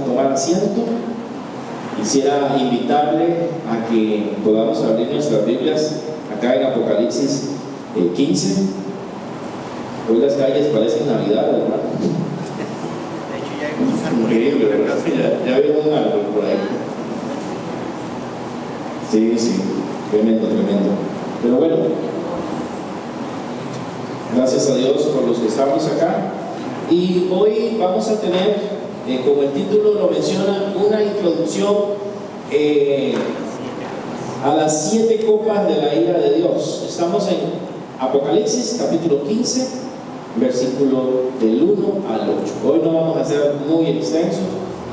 tomar asiento. Quisiera invitarle a que podamos abrir nuestras Biblias acá en Apocalipsis 15. Hoy las calles parecen Navidad, hermano. De hecho, ya hay muchos árboles. Increíble, ¿verdad? Ya veo un árbol por ahí. Sí, tremendo. Pero bueno, gracias a Dios por los que estamos acá. Y hoy vamos a tener, como el título lo menciona, una introducción a las 7 copas de la ira de Dios. Estamos en Apocalipsis capítulo 15, versículo del 1 al 8. Hoy no vamos a ser muy extensos,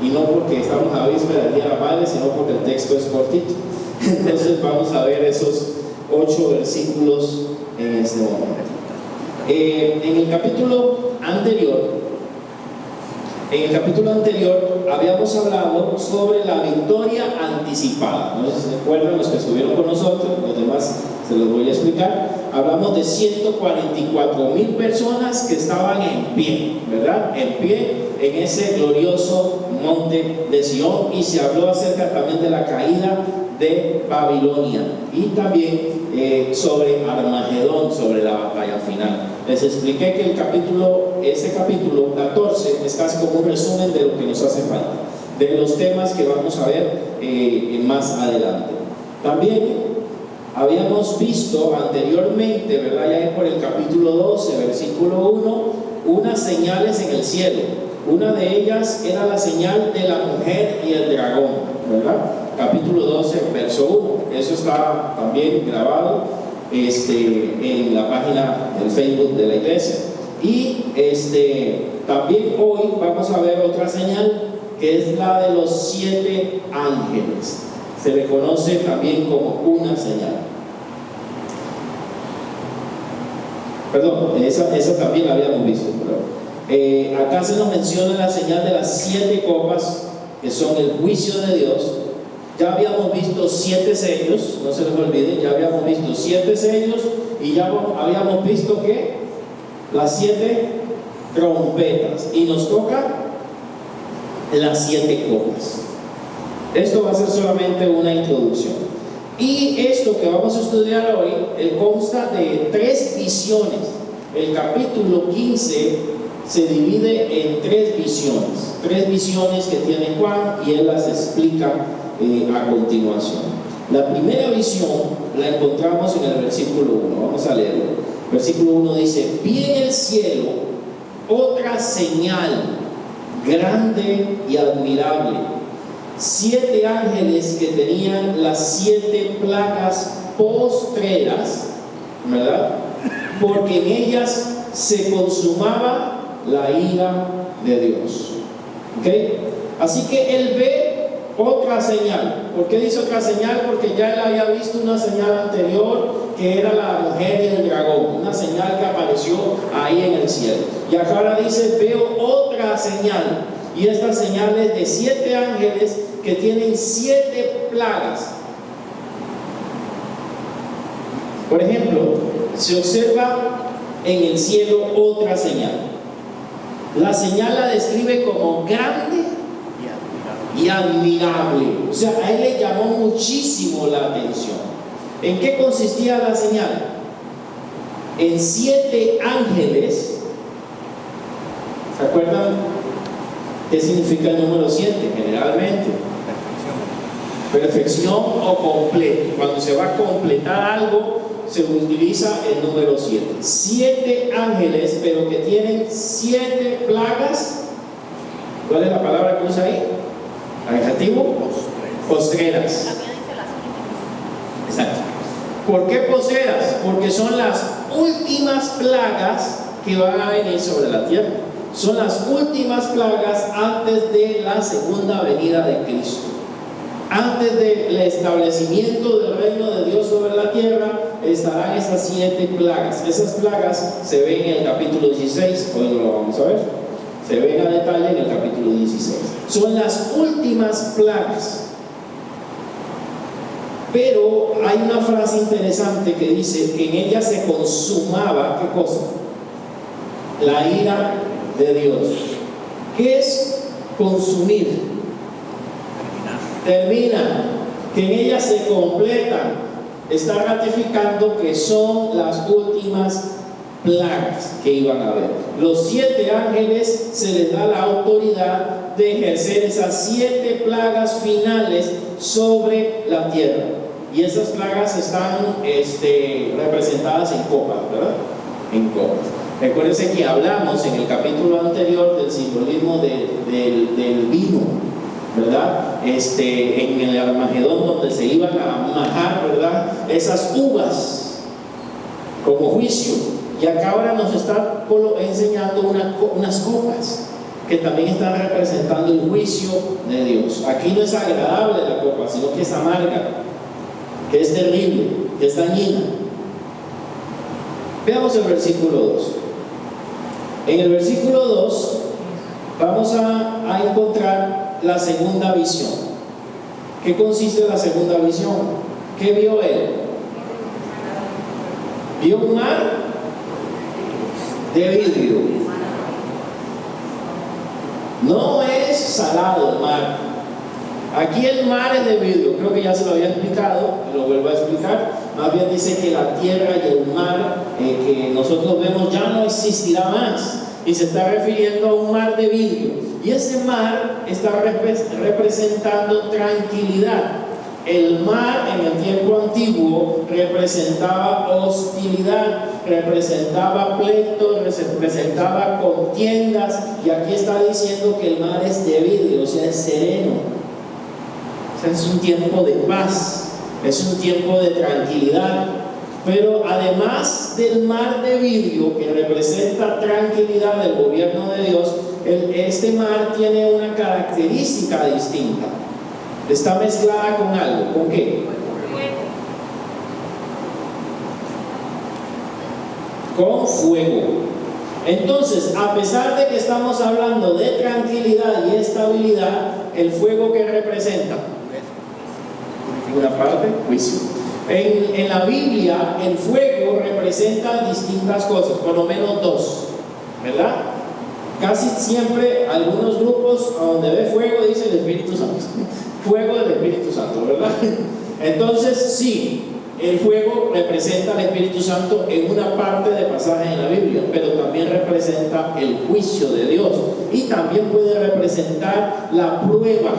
y no porque estamos a víspera del Día de la Madre, sino porque el texto es cortito. Entonces vamos a ver esos 8 versículos en este momento. En el capítulo anterior habíamos hablado sobre la victoria anticipada. No sé si se acuerdan los que estuvieron con nosotros, los demás se los voy a explicar. Hablamos de 144,000 personas que estaban en pie, ¿verdad? En pie en ese glorioso monte de Sión, y se habló acerca también de la caída de Babilonia y también sobre Armagedón, sobre la batalla final. Les expliqué que ese capítulo 14 es casi como un resumen de lo que nos hace falta, de los temas que vamos a ver más adelante. También habíamos visto anteriormente, ¿verdad? Ya por el capítulo 12, versículo 1, unas señales en el cielo. Una de ellas era la señal de la mujer y el dragón, ¿verdad? Capítulo 12, verso 1. Eso está también grabado en la página del Facebook de la iglesia. Y también hoy vamos a ver otra señal, que es la de los 7 ángeles. Se le conoce también como una señal. Perdón, esa también la habíamos visto, pero acá se nos menciona la señal de las 7 copas, que son el juicio de Dios. Ya habíamos visto 7 sellos, no se les olvide, ya habíamos visto 7 sellos, y ya habíamos visto que las 7 trompetas, y nos toca las 7 copas. Esto va a ser solamente una introducción, y esto que vamos a estudiar hoy consta de 3 visiones. El capítulo 15 se divide en 3 visiones que tiene Juan, y él las explica a continuación. La primera visión la encontramos en el versículo 1. Vamos a leerlo. Versículo 1 dice: vi en el cielo otra señal grande y admirable, 7 ángeles que tenían las 7 plagas postreras, ¿verdad? Porque en ellas se consumaba la ira de Dios. ¿Okay? Así que él ve otra señal. ¿Por qué dice otra señal? Porque ya él había visto una señal anterior, que era la mujer y el dragón, una señal que apareció ahí en el cielo. Y acá ahora dice: veo otra señal, y esta señal es de 7 ángeles que tienen 7 plagas. Por ejemplo, se observa en el cielo otra señal. La señal la describe como grande y admirable. O sea, a él le llamó muchísimo la atención. ¿En qué consistía la señal? En 7 ángeles. ¿Se acuerdan qué significa el número 7? Generalmente perfección o completo. Cuando se va a completar algo, se utiliza el número 7. 7 ángeles, pero que tienen 7 plagas. ¿Cuál es la palabra que usa ahí? Adjetivo: postreras. Exacto. ¿Por qué postreras? Porque son las últimas plagas que van a venir sobre la tierra. Son las últimas plagas antes de la segunda venida de Cristo. Antes del establecimiento del reino de Dios sobre la tierra, estarán esas 7 plagas. Esas plagas se ven en el capítulo 16, hoy no lo vamos a ver. Se ven a detalle en el capítulo 16. Son las últimas plagas. Pero hay una frase interesante que dice que en ella se consumaba, ¿qué cosa? La ira de Dios. ¿Qué es consumir, termina, que en ella se completan, está ratificando que son las últimas plagas que iban a haber. Los 7 ángeles se les da la autoridad de ejercer esas 7 plagas finales sobre la tierra. Y esas plagas están representadas en copas, ¿verdad? En copas. Recuérdense que hablamos en el capítulo anterior del simbolismo del vino, ¿verdad? En el Armagedón, donde se iban a majar, ¿verdad?, esas uvas como juicio. Y acá ahora nos está enseñando unas copas que también están representando el juicio de Dios. Aquí no es agradable la copa, sino que es amarga, que es terrible, que es dañina. Veamos el versículo 2. En el versículo 2 vamos a encontrar la segunda visión. ¿Qué consiste la segunda visión? ¿Qué vio él? Vio un mar de vidrio. No es salado el mar. Aquí el mar es de vidrio. Creo que ya se lo había explicado, lo vuelvo a explicar. Más bien dice que la tierra y el mar que nosotros vemos ya no existirá más, y se está refiriendo a un mar de vidrio. Y ese mar está representando tranquilidad. El mar en el tiempo antiguo representaba hostilidad, representaba pleito, representaba contiendas, y aquí está diciendo que el mar es de vidrio, o sea, es sereno. O sea, es un tiempo de paz, es un tiempo de tranquilidad. Pero además del mar de vidrio, que representa tranquilidad del gobierno de Dios, este mar tiene una característica distinta. Está mezclada con algo. ¿Con qué? Con fuego. Entonces, a pesar de que estamos hablando de tranquilidad y estabilidad, el fuego que representa, una parte, juicio. En la Biblia, el fuego representa distintas cosas, por lo menos 2, ¿verdad? Casi siempre algunos grupos a donde ve fuego dice el Espíritu Santo. Fuego del Espíritu Santo, ¿verdad? Entonces, sí, el fuego representa al Espíritu Santo en una parte de pasaje en la Biblia, pero también representa el juicio de Dios, y también puede representar la prueba.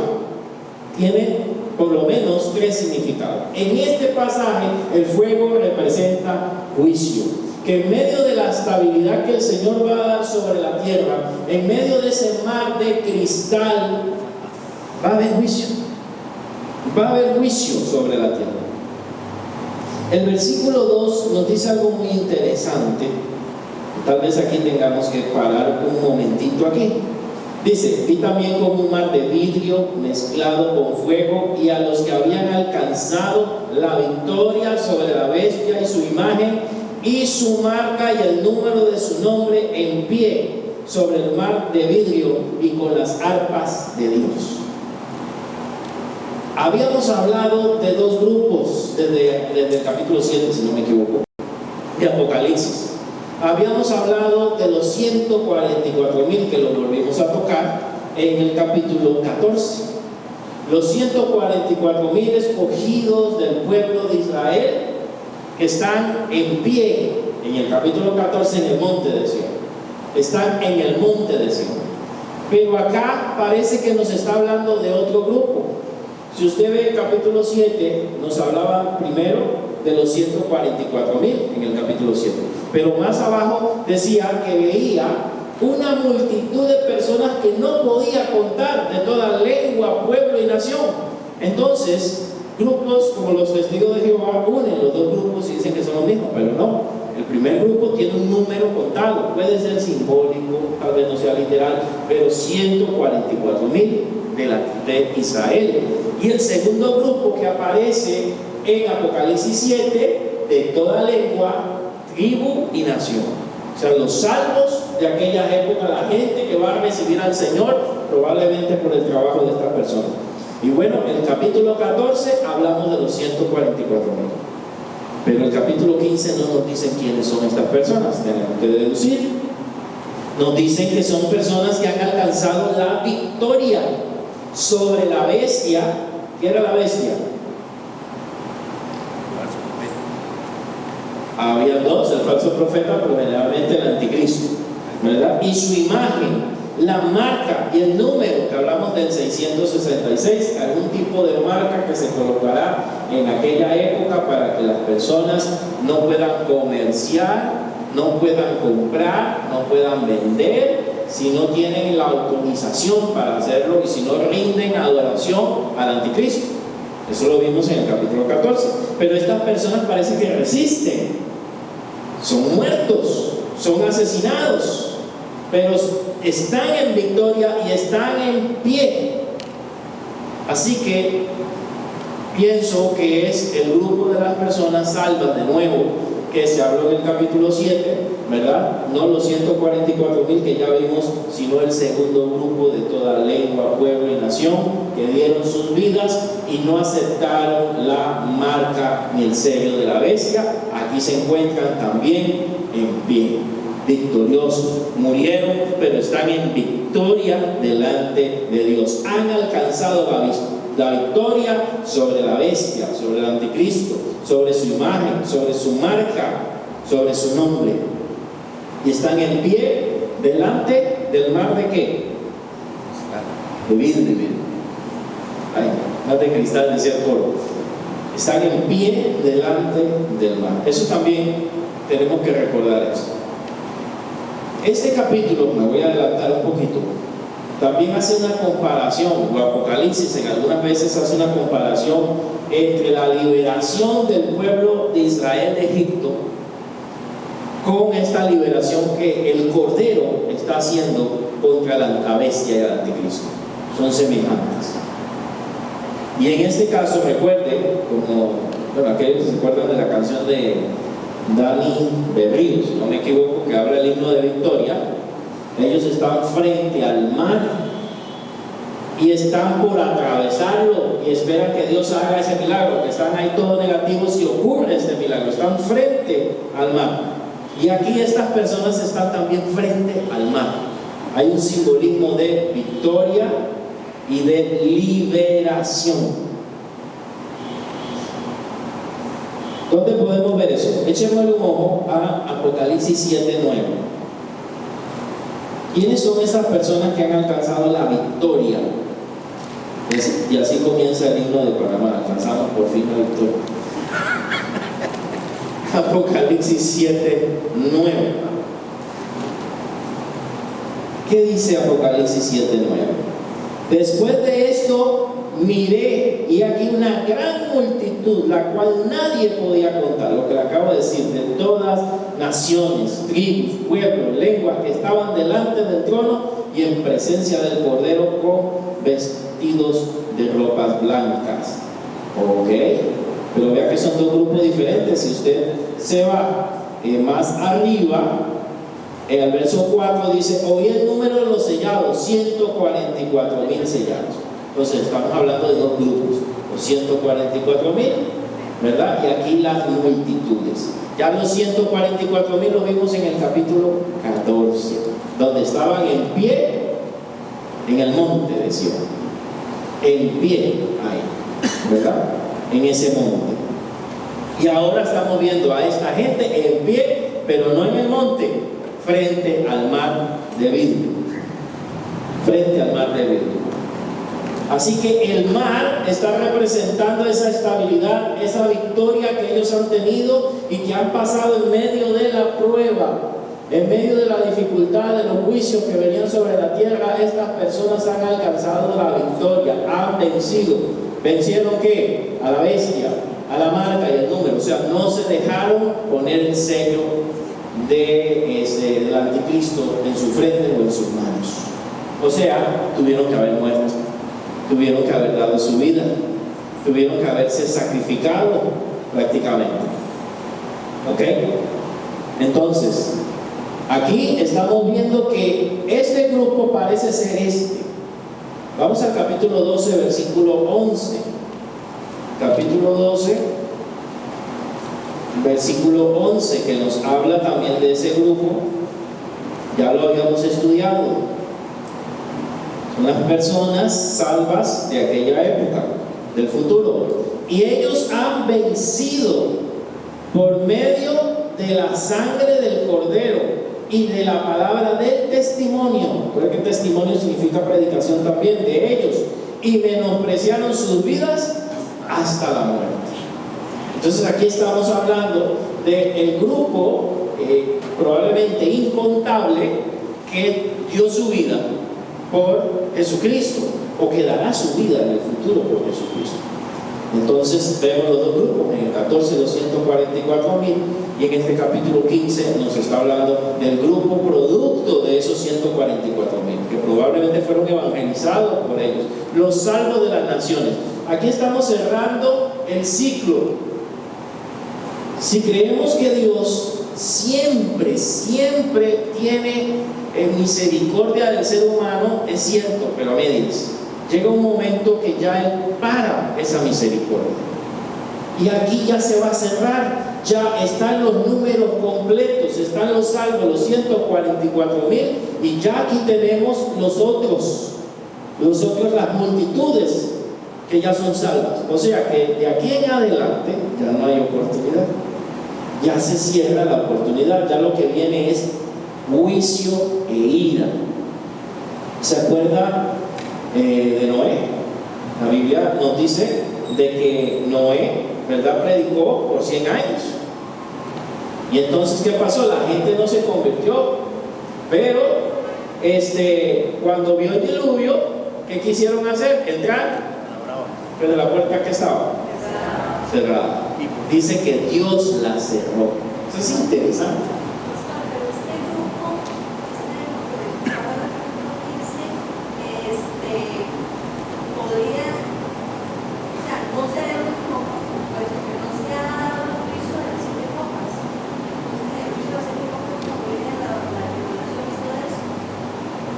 Tiene por lo menos 3 significados. En este pasaje, el fuego representa juicio, que en medio de la estabilidad que el Señor va a dar sobre la tierra, en medio de ese mar de cristal, va a haber juicio. Va a haber juicio sobre la tierra. El versículo 2 nos dice algo muy interesante. Tal vez aquí tengamos que parar un momentito aquí. Dice: vi también como un mar de vidrio mezclado con fuego, y a los que habían alcanzado la victoria sobre la bestia y su imagen y su marca y el número de su nombre, en pie sobre el mar de vidrio y con las arpas de Dios. Habíamos hablado de 2 grupos desde el capítulo 7, si no me equivoco, de Apocalipsis. Habíamos hablado de los 144,000, que lo volvimos a tocar en el capítulo 14. Los 144,000 escogidos del pueblo de Israel, que están en pie en el capítulo 14 en el monte de Sion. Están en el monte de Sion. Pero acá parece que nos está hablando de otro grupo. Si usted ve el capítulo 7, nos hablaba primero de los 144,000 en el capítulo 7. Pero más abajo decía que veía una multitud de personas que no podía contar, de toda lengua, pueblo y nación. Entonces, grupos como los testigos de Jehová unen los 2 grupos y dicen que son los mismos, pero no. El primer grupo tiene un número contado, puede ser simbólico, tal vez no sea literal, pero 144,000 de Israel. Y el segundo grupo que aparece en Apocalipsis 7, de toda lengua, tribu y nación. O sea, los salvos de aquella época, la gente que va a recibir al Señor, probablemente por el trabajo de esta persona. Y bueno, en el capítulo 14 hablamos de los 144,000. Pero el capítulo 15 no nos dice quiénes son estas personas. Tenemos que deducir Nos dicen que son personas que han alcanzado la victoria sobre la bestia. ¿Qué era la bestia? Había dos, el falso profeta, pero generalmente el anticristo, ¿verdad? Y su imagen, la marca y el número, que hablamos del 666, algún tipo de marca que se colocará en aquella época para que las personas no puedan comerciar, no puedan comprar, no puedan vender, si no tienen la autorización para hacerlo y si no rinden adoración al anticristo. Eso lo vimos en el capítulo 14. Pero estas personas parece que resisten, son muertos, son asesinados, pero están en victoria y están en pie. Así que pienso que es el grupo de las personas salvas de nuevo que se habló en el capítulo 7, ¿verdad? No los 144,000 que ya vimos, sino el segundo grupo de toda lengua, pueblo y nación que dieron sus vidas y no aceptaron la marca ni el sello de la bestia. Aquí se encuentran también en pie, victoriosos. Murieron, pero están en victoria delante de Dios. Han alcanzado la victoria sobre la bestia, sobre el anticristo, sobre su imagen, sobre su marca, sobre su nombre. Y están en pie delante del mar de ¿qué? De vidrio. Ay, mar de cristal, decía el coro. Están en pie delante del mar. Eso también tenemos que recordar esto. Este capítulo, me voy a adelantar un poquito, también hace una comparación, o Apocalipsis en algunas veces hace una comparación entre la liberación del pueblo de Israel de Egipto con esta liberación que el Cordero está haciendo contra la bestia y el anticristo. Son semejantes. Y en este caso, recuerde, como aquellos que se acuerdan de la canción de Dani Berríos, si no me equivoco, que habla el himno de victoria. Ellos están frente al mar y están por atravesarlo y esperan que Dios haga ese milagro, que están ahí todos negativos y ocurre este milagro. Están frente al mar. Y aquí estas personas están también frente al mar. Hay un simbolismo de victoria y de liberación. ¿Dónde podemos ver eso? Echémosle un ojo a Apocalipsis 7:9. ¿Quiénes son esas personas que han alcanzado la victoria? Y así comienza el himno de Panamá. Alcanzamos por fin la victoria. Apocalipsis 7:9. ¿Qué dice Apocalipsis 7:9? Después de esto miré, y aquí una gran multitud, la cual nadie podía contar, lo que le acabo de decir, de todas naciones, tribus, pueblos, lenguas, que estaban delante del trono y en presencia del Cordero con vestidos de ropas blancas. Ok, pero vea que son dos grupos diferentes. Si usted se va más arriba, en el verso 4 dice: oí el número de los sellados, 144,000 sellados. Entonces estamos hablando de dos grupos, los 144,000, ¿verdad? Y aquí las multitudes. Ya los 144,000 los vimos en el capítulo 14, donde estaban en pie en el monte de Sion. En pie ahí, ¿verdad? En ese monte. Y ahora estamos viendo a esta gente en pie, pero no en el monte, frente al mar de vidrio. Frente al mar de vidrio. Así que el mar está representando esa estabilidad, esa victoria que ellos han tenido y que han pasado en medio de la prueba, en medio de la dificultad, de los juicios que venían sobre la tierra. Estas personas han alcanzado la victoria, han vencido. ¿Vencieron qué? A la bestia, a la marca y el número. O sea, no se dejaron poner el sello del anticristo en su frente o en sus manos. O sea, tuvieron que haber muerto. Tuvieron que haber dado su vida, tuvieron que haberse sacrificado prácticamente. ¿Ok? Entonces, aquí estamos viendo que este grupo parece ser este. Vamos al capítulo 12, versículo 11. Capítulo 12, versículo 11, que nos habla también de ese grupo. Ya lo habíamos estudiado. Son las personas salvas de aquella época, del futuro. Y ellos han vencido por medio de la sangre del Cordero y de la palabra del testimonio. Porque testimonio significa predicación también de ellos. Y menospreciaron sus vidas hasta la muerte. Entonces aquí estamos hablando del grupo probablemente incontable que dio su vida por Jesucristo, o que dará su vida en el futuro por Jesucristo. Entonces vemos los dos grupos, en el 14 los 144,000, y en este capítulo 15 nos está hablando del grupo producto de esos 144,000, que probablemente fueron evangelizados por ellos, los salvos de las naciones. Aquí estamos cerrando el ciclo. Si creemos que Dios siempre tiene misericordia del ser humano, es cierto, pero a medias. Llega un momento que ya Él para esa misericordia. Y aquí ya se va a cerrar. Ya están los números completos, están los salvos, los 144,000, y ya aquí tenemos los otros, las multitudes que ya son salvas. O sea que de aquí en adelante ya no hay oportunidad. Ya se cierra la oportunidad, ya lo que viene es juicio e ira. ¿Se acuerda de Noé? La Biblia nos dice de que Noé, ¿verdad?, predicó por 100 años. Y entonces, ¿qué pasó? La gente no se convirtió. Pero cuando vio el diluvio, ¿qué quisieron hacer? Entrar, pero la puerta que estaba cerrada. Dice que Dios la cerró. Eso es interesante.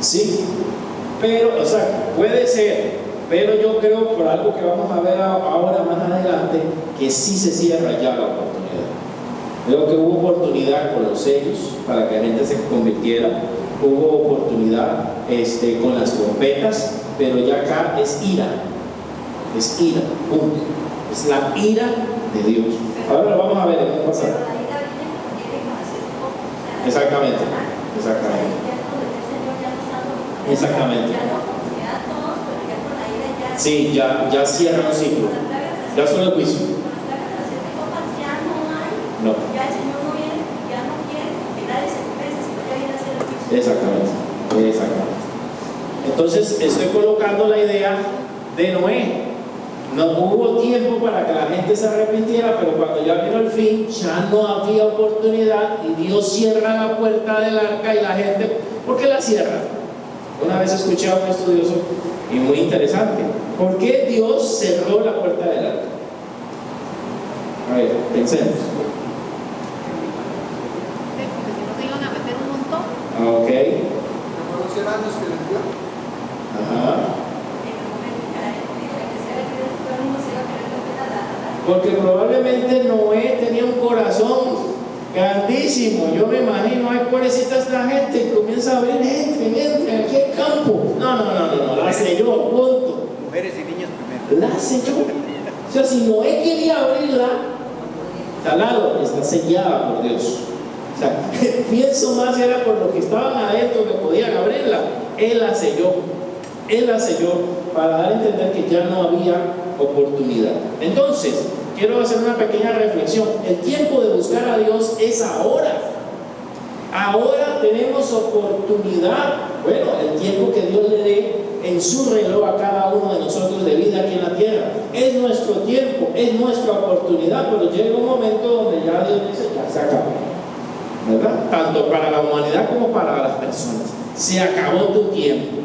Sí, pero, o sea, puede ser, pero yo creo, por algo que vamos a ver ahora más adelante, que sí se cierra ya la oportunidad. Creo que hubo oportunidad con los sellos para que la gente se convirtiera, hubo oportunidad con las trompetas, pero ya acá es ira, punto. Es la ira de Dios. Ahora lo vamos a ver en qué pasa. Exactamente. Sí, ya cierra un ciclo. Ya solo el juicio. No. Exactamente. Entonces estoy colocando la idea de Noé. No hubo tiempo para que la gente se arrepintiera, pero cuando ya vino el fin, ya no había oportunidad y Dios cierra la puerta del arca y la gente, ¿por qué la cierra? Una vez escuché a un estudioso y muy interesante, ¿por qué Dios cerró la puerta del arca? A ver, pensemos. Porque si no se iban a meter un montón. Ok. ¿No los 100 años que les dio? Ajá. Porque probablemente Noé tenía un corazón grandísimo. Yo me imagino, ay, pobrecita esta gente, y comienza a abrir, entren aquí al campo. No, la selló, punto. Mujeres y niños primero. La selló. O sea, si Noé quería abrirla, talado, está sellada por Dios. O sea, pienso más era por los que estaban adentro que podían abrirla. Él la selló para dar a entender que ya no había oportunidad. Entonces, quiero hacer una pequeña reflexión. El tiempo de buscar a Dios es ahora. Ahora tenemos oportunidad. Bueno, el tiempo que Dios le dé en su reloj a cada uno de nosotros de vida aquí en la tierra. Es nuestro tiempo, es nuestra oportunidad, pero llega un momento donde ya Dios dice, ya se acabó. ¿Verdad? Tanto para la humanidad como para las personas. Se acabó tu tiempo.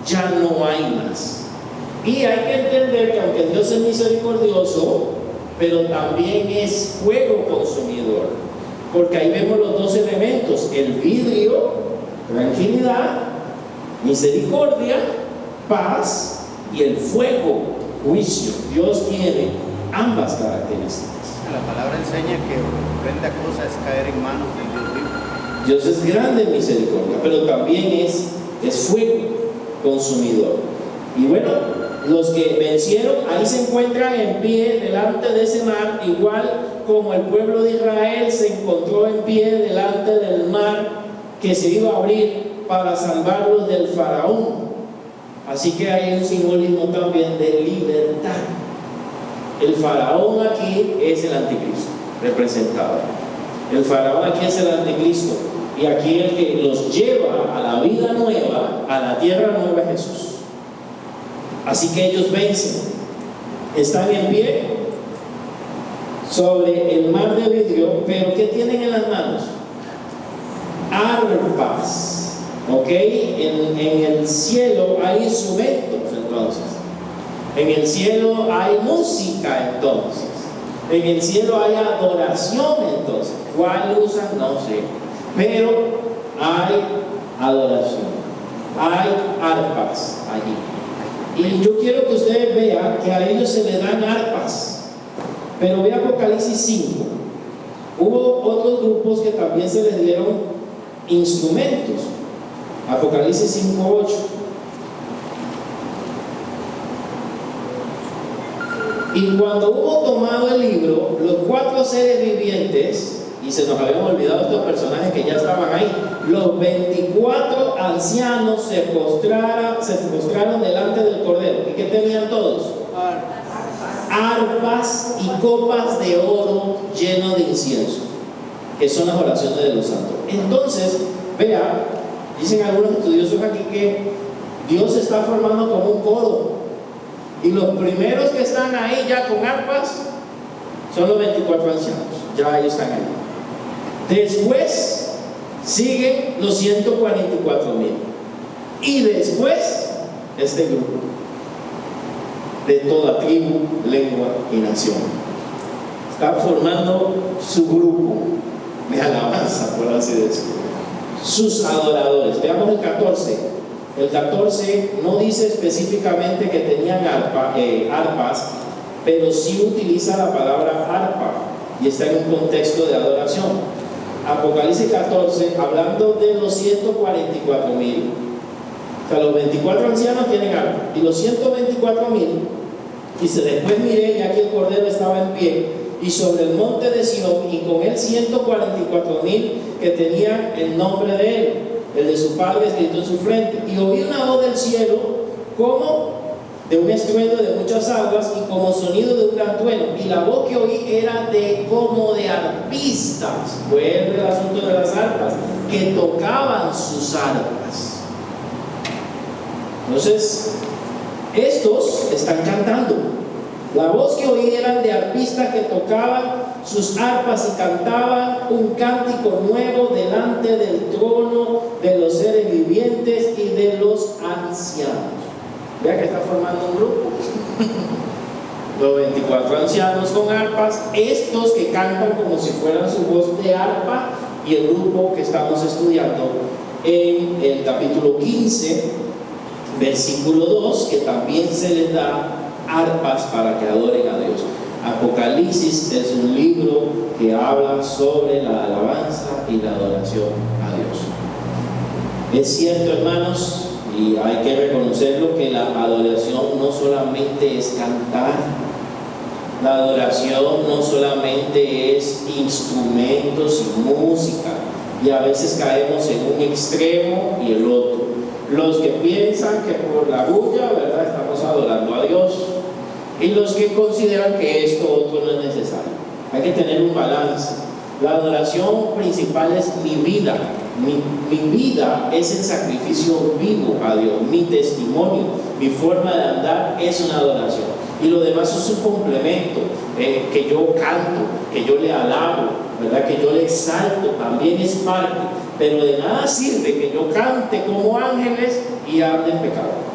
Ya no hay más. Y hay que entender que aunque Dios es misericordioso, pero también es fuego consumidor, porque ahí vemos los dos elementos: el vidrio, tranquilidad, misericordia, paz, y el fuego, juicio. Dios tiene ambas características. La palabra enseña que ofrenda cosa es caer en manos del Dios vivo. Dios es grande en misericordia, pero también es fuego consumidor. Y bueno, los que vencieron ahí se encuentran en pie delante de ese mar, igual como el pueblo de Israel se encontró en pie delante del mar que se iba a abrir para salvarlos del faraón. Así que hay un simbolismo también de libertad. El faraón aquí es el anticristo representado. El faraón aquí es el anticristo, y aquí el que los lleva a la vida nueva, a la tierra nueva, es Jesús. Así que ellos vencen, están en pie sobre el mar de vidrio, pero ¿qué tienen en las manos? Arpas, ¿ok? En el cielo hay instrumentos, entonces. En el cielo hay música, entonces. En el cielo hay adoración, entonces. ¿Cuál usan? No sé. Pero hay adoración, hay arpas allí. Y yo quiero que ustedes vean que a ellos se les dan arpas. Pero ve Apocalipsis 5. Hubo otros grupos que también se les dieron instrumentos. Apocalipsis 5:8. Y cuando hubo tomado el libro, los 4 seres vivientes, y se nos habían olvidado estos personajes que ya estaban ahí, los 24 ancianos se postraron delante del Cordero. ¿Y qué tenían todos? Arpas y copas de oro lleno de incienso, que son las oraciones de los santos. Entonces, vea, dicen algunos estudiosos aquí que Dios se está formando como un coro, y los primeros que están ahí ya con arpas son los 24 ancianos, ya ellos están ahí. Después siguen los 144,000, y después este grupo de toda tribu, lengua y nación. Está formando su grupo de alabanza, por así decirlo, sus adoradores. Veamos el 14. El 14 no dice específicamente que tenían arpas, pero sí utiliza la palabra arpa y está en un contexto de adoración. Apocalipsis 14, hablando de los 144,000, o sea, los 24 ancianos tienen arpa, y los 124,000, dice: después miré y aquí el Cordero estaba en pie, y sobre el monte de Sion, y con él 144,000 que tenían el nombre de él, el de su padre escrito en su frente. Y oí una voz del cielo como de un estruendo de muchas aguas y como sonido de un gran trueno, y la voz que oí era como de arpistas. Vuelve el asunto de las arpas, que tocaban sus arpas. Entonces, estos están cantando. La voz que oí eran de arpistas que tocaban sus arpas y cantaban un cántico nuevo delante del trono de los seres vivientes y de los ancianos. Vea que está formando un grupo. Los 24 ancianos con arpas, estos que cantan como si fueran su voz de arpa, y el grupo que estamos estudiando en el capítulo 15, versículo 2, que también se les da arpas para que adoren a Dios. Apocalipsis es un libro que habla sobre la alabanza y la adoración a Dios. Es cierto, hermanos, y hay que reconocerlo, que la adoración no solamente es cantar, la adoración no solamente es instrumentos y música, y a veces caemos en un extremo y el otro. Los que piensan que por la bulla, ¿verdad?, estamos adorando a Dios, y los que consideran que esto otro no es necesario. Hay que tener un balance. La adoración principal es mi vida. Mi vida es el sacrificio vivo a Dios. Mi testimonio, mi forma de andar es una adoración. Y lo demás es un complemento, que yo canto, que yo le alabo, ¿verdad?, que yo le exalto, también es parte. Pero de nada sirve que yo cante como ángeles y ande en pecado.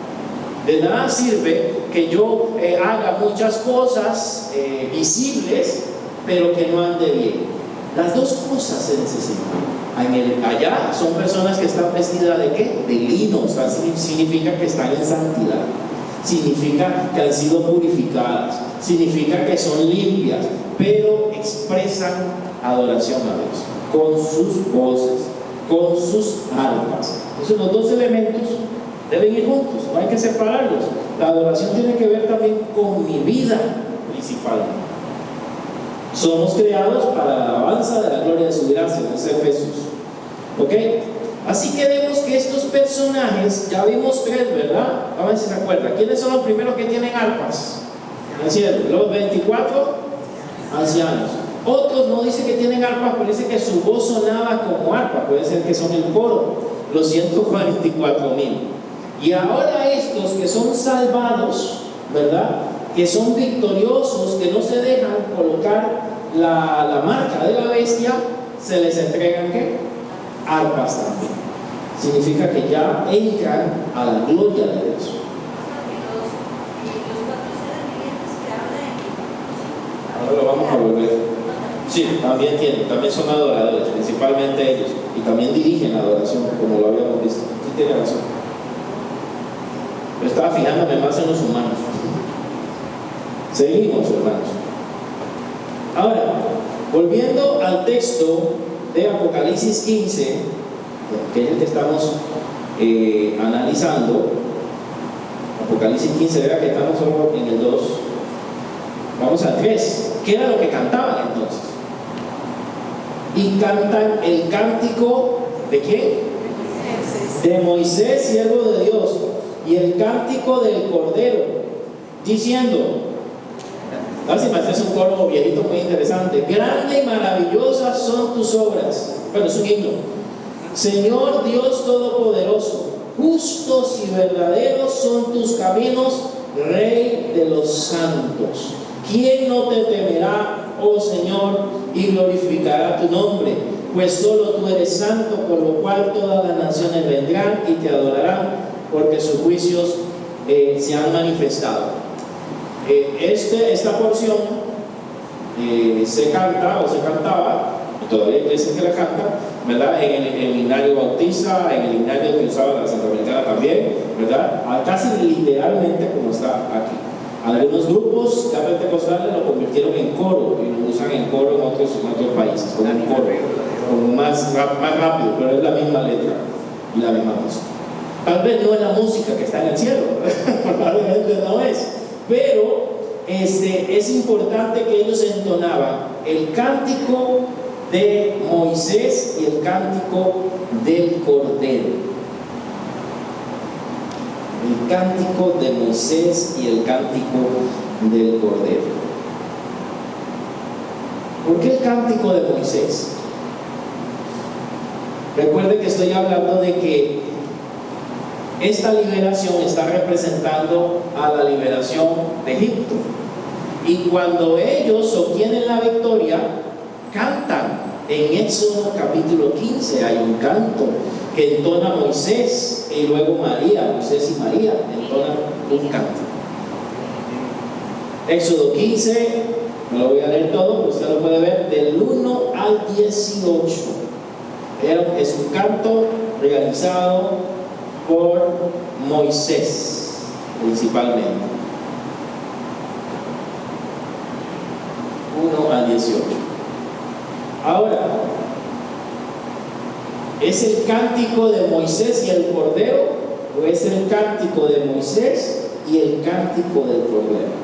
De nada sirve que yo haga muchas cosas visibles, pero que no ande bien. Las dos cosas se necesitan. Allá son personas que están vestidas ¿de qué? De lino. O sea, significa que están en santidad. Significa que han sido purificadas. Significa que son limpias, pero expresan adoración a Dios con sus voces, con sus arpas. Entonces los dos elementos deben ir juntos, no hay que separarlos. La adoración tiene que ver también con mi vida principalmente. Somos creados para la alabanza de la gloria de su gracia, dice Efesios. ¿Ok? Así que vemos que estos personajes, ya vimos tres, ¿verdad? A ver si se acuerdan. ¿Quiénes son los primeros que tienen arpas en el cielo? Los 24 ancianos. Otros no dicen que tienen arpas, pero dicen que su voz sonaba como arpa. Puede ser que son el coro, los 144,000. Y ahora estos que son salvados, ¿verdad? Que son victoriosos, que no se dejan colocar la marca de la bestia, se les entregan ¿qué? Arpas también. Significa que ya entran a la gloria de Dios. Ahora lo vamos a volver. Sí, también tienen, también son adoradores, principalmente ellos, y también dirigen la adoración, como lo habíamos visto. Sí, tiene razón. Pero estaba fijándome más en los humanos. Seguimos, hermanos. Ahora, volviendo al texto de Apocalipsis 15, que es el que estamos analizando. Apocalipsis 15, verá que estamos solo en el 2. Vamos al 3. ¿Qué era lo que cantaban entonces? Y cantan el cántico ¿de quién? De Moisés, siervo de Dios, y el cántico del Cordero, diciendo, es un coro viejito muy interesante: grande y maravillosas son tus obras. Bueno, es un himno. Señor Dios Todopoderoso, justos y verdaderos son tus caminos, Rey de los santos. ¿Quién no te temerá, oh Señor, y glorificará tu nombre? Pues solo tú eres santo, por lo cual todas las naciones vendrán y te adorarán, porque sus juicios se han manifestado. Esta porción se canta o se cantaba, y todavía hay iglesias que la cantan, ¿verdad? En el himnario bautista, en el himnario que usaba la Santa Americana también, ¿verdad? Casi literalmente como está aquí. Algunos grupos ya pentecostales lo convirtieron en coro y lo usan en coro en otros países, como un coro, como más rápido, pero es la misma letra y la misma música. Tal vez no es la música que está en el cielo, probablemente no es, pero es importante que ellos entonaban el cántico de Moisés y el cántico del Cordero. El cántico de Moisés y el cántico del Cordero. ¿Por qué el cántico de Moisés? Recuerde que estoy hablando de que esta liberación está representando a la liberación de Egipto. Y cuando ellos obtienen la victoria, cantan. En Éxodo capítulo 15 hay un canto que entona Moisés y luego Moisés y María entonan un canto. Éxodo 15, no lo voy a leer todo, pero usted lo puede ver, del 1 al 18. Es un canto realizado por Moisés, principalmente. 1 al 18. Ahora, ¿es el cántico de Moisés y el Cordero o es el cántico de Moisés y el cántico del Cordero?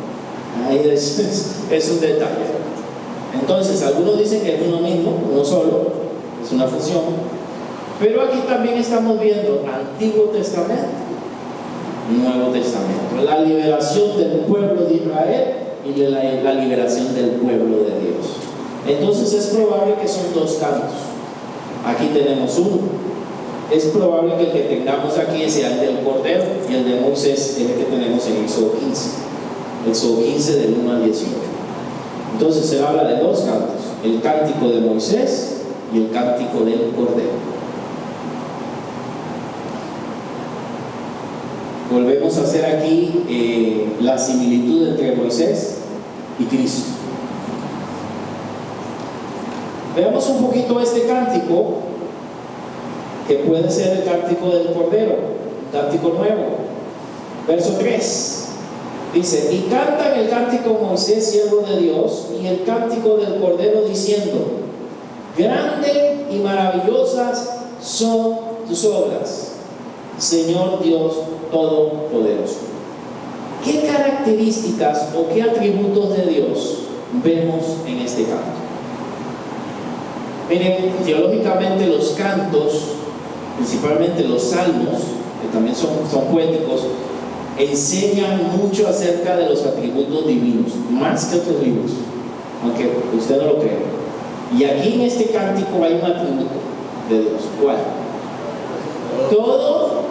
Ahí es un detalle. Entonces, algunos dicen que es uno mismo, uno solo, es una fusión. Pero aquí también estamos viendo Antiguo Testamento, Nuevo Testamento, la liberación del pueblo de Israel y la liberación del pueblo de Dios. Entonces es probable que son dos cantos. Aquí tenemos uno. Es probable que el que tengamos aquí sea el del Cordero y el de Moisés es el que tenemos en Éxodo 15. Éxodo 15 del 1 al 18. Entonces se habla de dos cantos: el cántico de Moisés y el cántico del Cordero. Volvemos a hacer aquí la similitud entre Moisés y Cristo. Veamos un poquito este cántico, que puede ser el cántico del Cordero, un cántico nuevo. Verso 3 dice: y cantan el cántico Moisés, siervo de Dios, y el cántico del Cordero, diciendo: grande y maravillosas son tus obras, Señor Dios Todopoderoso. ¿Qué características o qué atributos de Dios vemos en este canto? Miren, teológicamente los cantos, principalmente los salmos, que también son poéticos, enseñan mucho acerca de los atributos divinos, más que otros libros, aunque usted no lo crea. Y aquí en este cántico hay un atributo de Dios. ¿Cuál? Todo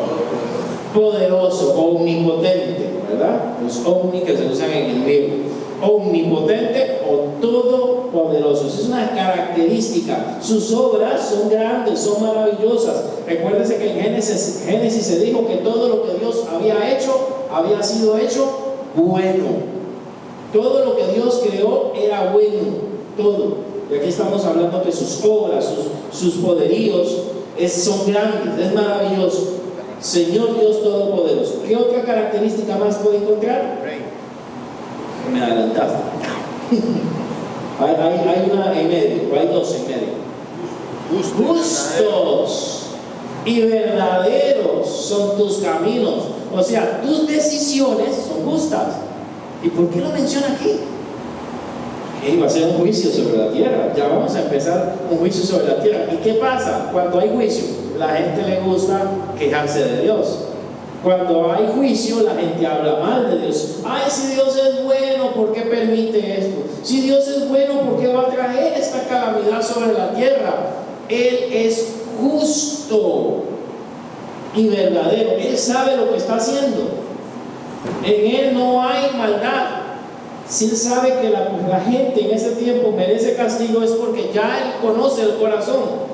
poderoso, omnipotente, ¿verdad? Los omni que se usan en el griego. Omnipotente o todopoderoso. Esa es una característica. Sus obras son grandes, son maravillosas. Recuérdense que en Génesis se dijo que todo lo que Dios había hecho había sido hecho bueno. Todo lo que Dios creó era bueno, todo. Y aquí estamos hablando que sus obras, sus poderíos son grandes, es maravilloso. Señor Dios Todopoderoso. ¿Qué otra característica más puede encontrar? Rey. Me adelantaste. hay una en medio, hay dos en medio. Justos y verdaderos son tus caminos. O sea, tus decisiones son justas. ¿Y por qué lo menciona aquí? Va a ser un juicio sobre la tierra. Ya vamos a empezar un juicio sobre la tierra. ¿Y qué pasa? Cuando hay juicio, la gente le gusta quejarse de Dios. Cuando hay juicio, la gente habla mal de Dios. Ay, si Dios es bueno, ¿por qué permite esto? Si Dios es bueno, ¿por qué va a traer esta calamidad sobre la tierra? Él es justo y verdadero. Él sabe lo que está haciendo. En Él no hay maldad. Si Él sabe que la gente en ese tiempo merece castigo, es porque ya Él conoce el corazón.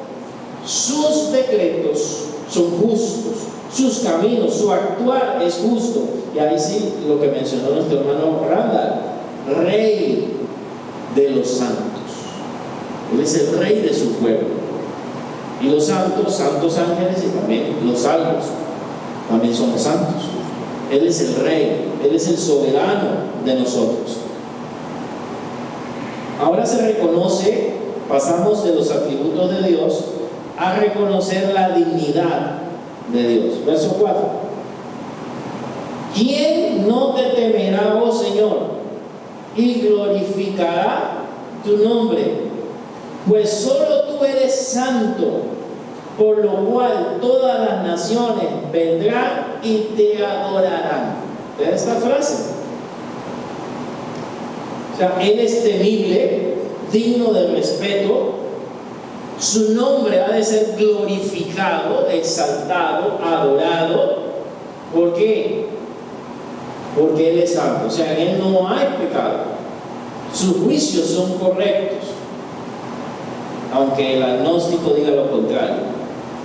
Sus decretos son justos, sus caminos, su actuar es justo. Y ahí sí lo que mencionó nuestro hermano Randall, Rey de los santos. Él es el Rey de su pueblo. Y los santos, santos ángeles y también los salvos, también somos santos. Él es el Rey, Él es el soberano de nosotros. Ahora se reconoce, pasamos de los atributos de Dios a reconocer la dignidad de Dios. Verso 4. ¿Quién no te temerá, oh Señor, y glorificará tu nombre? Pues solo tú eres santo, por lo cual todas las naciones vendrán y te adorarán. ¿Ves esta frase? O sea, Él es temible, digno de respeto. Su nombre ha de ser glorificado, exaltado, adorado. ¿Por qué? Porque Él es santo. O sea, en Él no hay pecado. Sus juicios son correctos. Aunque el agnóstico diga lo contrario,